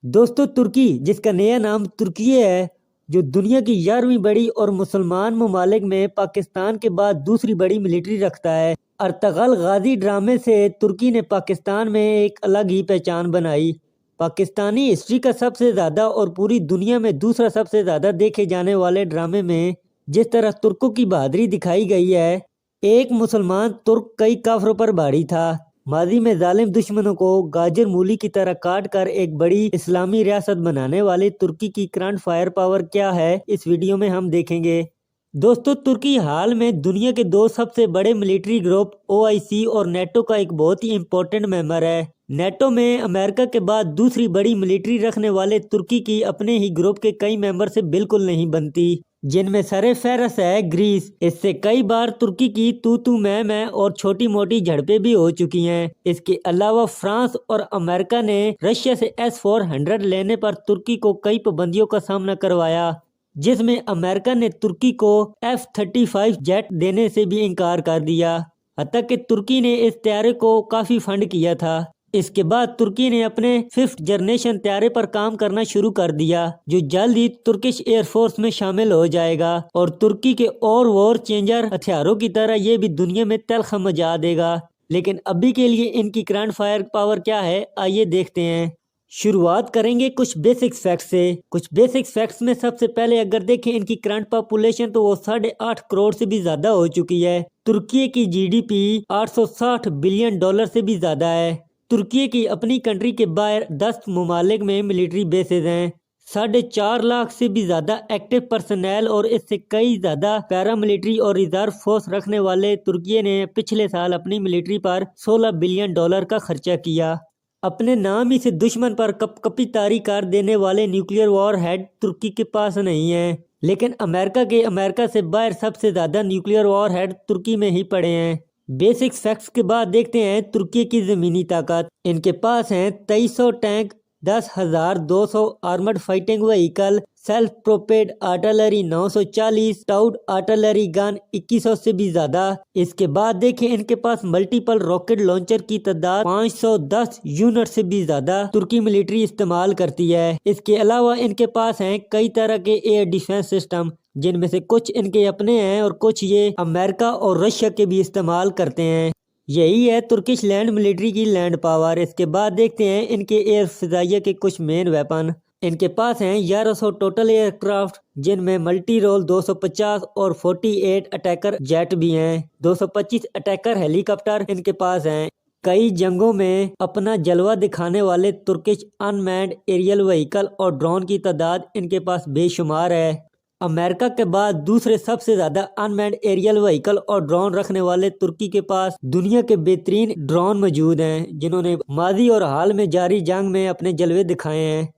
दोस्तों, तुर्की जिसका नया नाम तुर्की है, जो दुनिया की 11वीं बड़ी और मुसलमान ममालिक में पाकिस्तान के बाद दूसरी बड़ी मिलिट्री रखता है। अर्तगल गाजी ड्रामे से तुर्की ने पाकिस्तान में एक अलग ही पहचान बनाई। पाकिस्तानी हिस्ट्री का सबसे ज़्यादा और पूरी दुनिया में दूसरा सबसे ज़्यादा देखे जाने वाले ड्रामे में जिस तरह तुर्कों की बहादुरी दिखाई गई है, एक मुसलमान तुर्क कई काफरों पर भारी था। माजी में जालिम दुश्मनों को गाजर मूली की तरह काट कर एक बड़ी इस्लामी रियासत बनाने वाली तुर्की की करंट फायर पावर क्या है, इस वीडियो में हम देखेंगे। दोस्तों, तुर्की हाल में दुनिया के दो सबसे बड़े मिलिट्री ग्रुप OIC और नेटो का एक बहुत ही इम्पोर्टेंट मेंबर है। नेटो में अमेरिका के बाद दूसरी बड़ी मिलिट्री रखने वाले तुर्की की अपने ही ग्रुप के कई मेंबर से बिल्कुल नहीं बनती, जिनमें सरे फहरस है ग्रीस। इससे कई बार तुर्की की तू मैं और छोटी मोटी झड़पें भी हो चुकी हैं। इसके अलावा फ्रांस और अमेरिका ने रशिया से S-400 लेने पर तुर्की को कई पाबंदियों का सामना करवाया, जिसमें अमेरिका ने तुर्की को F-35 जेट देने से भी इनकार कर दिया। हत्ता कि तुर्की ने इस तैयारे को काफी फंड किया था। इसके बाद तुर्की ने अपने 5th जनरेशन तैयारे पर काम करना शुरू कर दिया, जो जल्द ही तुर्किश एयरफोर्स में शामिल हो जाएगा और तुर्की के और वॉर चेंजर हथियारों की तरह ये भी दुनिया में तलख मचा देगा। लेकिन अभी के लिए इनकी करंट फायर पावर क्या है, आइए देखते हैं। शुरुआत करेंगे कुछ बेसिक फैक्ट्स से। कुछ बेसिक फैक्ट्स में सबसे पहले अगर देखें इनकी करंट पॉपुलेशन, तो वो 8.5 करोड़ से भी ज्यादा हो चुकी है। तुर्की की GDP $860 बिलियन से भी ज्यादा है। तुर्की की अपनी कंट्री के बाहर 10 ममालिक में मिलिट्री बेसेस हैं। 4.5 लाख से भी ज्यादा एक्टिव पर्सनल और इससे कई ज्यादा पैरामिलिट्री और रिजर्व फोर्स रखने वाले तुर्की ने पिछले साल अपनी मिलिट्री पर $16 बिलियन का खर्चा किया। अपने नाम ही से दुश्मन पर कपकपी तारी कर देने वाले न्यूक्लियर वॉर हेड तुर्की के पास नहीं है, लेकिन अमेरिका से बाहर सबसे ज्यादा न्यूक्लियर वॉर हेड तुर्की में ही पड़े हैं। बेसिक फैक्ट्स के बाद देखते हैं तुर्की की जमीनी ताकत। इनके पास हैं 2300 tank, 10,200 armoured fighting vehicle, self propelled artillery 940, towed artillery gun 2100 से भी ज्यादा। इसके बाद देखें इनके पास मल्टीपल रॉकेट लॉन्चर की तादाद 510 यूनिट से भी ज्यादा तुर्की मिलिट्री इस्तेमाल करती है। इसके अलावा इनके पास हैं कई तरह के एयर डिफेंस सिस्टम, जिनमें से कुछ इनके अपने हैं और कुछ ये अमेरिका और रशिया के भी इस्तेमाल करते हैं। यही है तुर्किश लैंड मिलिट्री की लैंड पावर। इसके बाद देखते हैं इनके एयर फिजाइया के कुछ मेन वेपन। इनके पास हैं 1100 टोटल एयरक्राफ्ट, जिनमें मल्टी रोल 250 और 48 अटैकर जेट भी हैं। 225 अटैकर हेलीकॉप्टर इनके पास हैं। कई जंगों में अपना जलवा दिखाने वाले तुर्किश अनमैन्ड एरियल व्हीकल और ड्रोन की तादाद इनके पास बेशुमार है। अमेरिका के बाद दूसरे सबसे ज्यादा अनमैन्ड एरियल व्हीकल और ड्रोन रखने वाले तुर्की के पास दुनिया के बेहतरीन ड्रोन मौजूद हैं, जिन्होंने माजी और हाल में जारी जंग में अपने जलवे दिखाए हैं।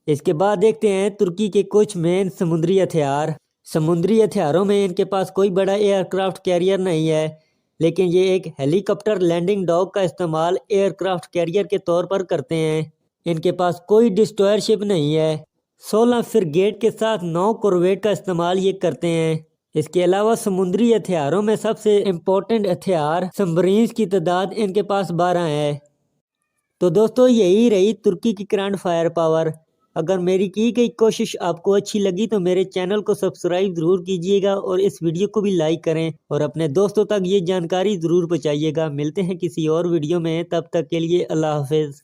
इसके बाद देखते हैं तुर्की के कुछ मेन समुद्री हथियार। समुद्री हथियारों में इनके पास कोई बड़ा एयरक्राफ्ट कैरियर नहीं है, लेकिन ये एक हेलीकॉप्टर लैंडिंग डॉग का इस्तेमाल एयरक्राफ्ट कैरियर के तौर पर करते हैं। इनके पास कोई डिस्ट्रॉयर शिप नहीं है। 16 फ्रिगेट के साथ 9 कॉर्वेट का इस्तेमाल ये करते हैं। इसके अलावा समुद्री हथियारों में सबसे इम्पोर्टेंट हथियार सबमरीन्स की तादाद इनके पास 12 है। तो दोस्तों, यही रही तुर्की की करंट फायर पावर। अगर मेरी की गई कोशिश आपको अच्छी लगी तो मेरे चैनल को सब्सक्राइब ज़रूर कीजिएगा और इस वीडियो को भी लाइक करें और अपने दोस्तों तक ये जानकारी ज़रूर पहुँचाइएगा। मिलते हैं किसी और वीडियो में, तब तक के लिए अल्लाह हाफिज़।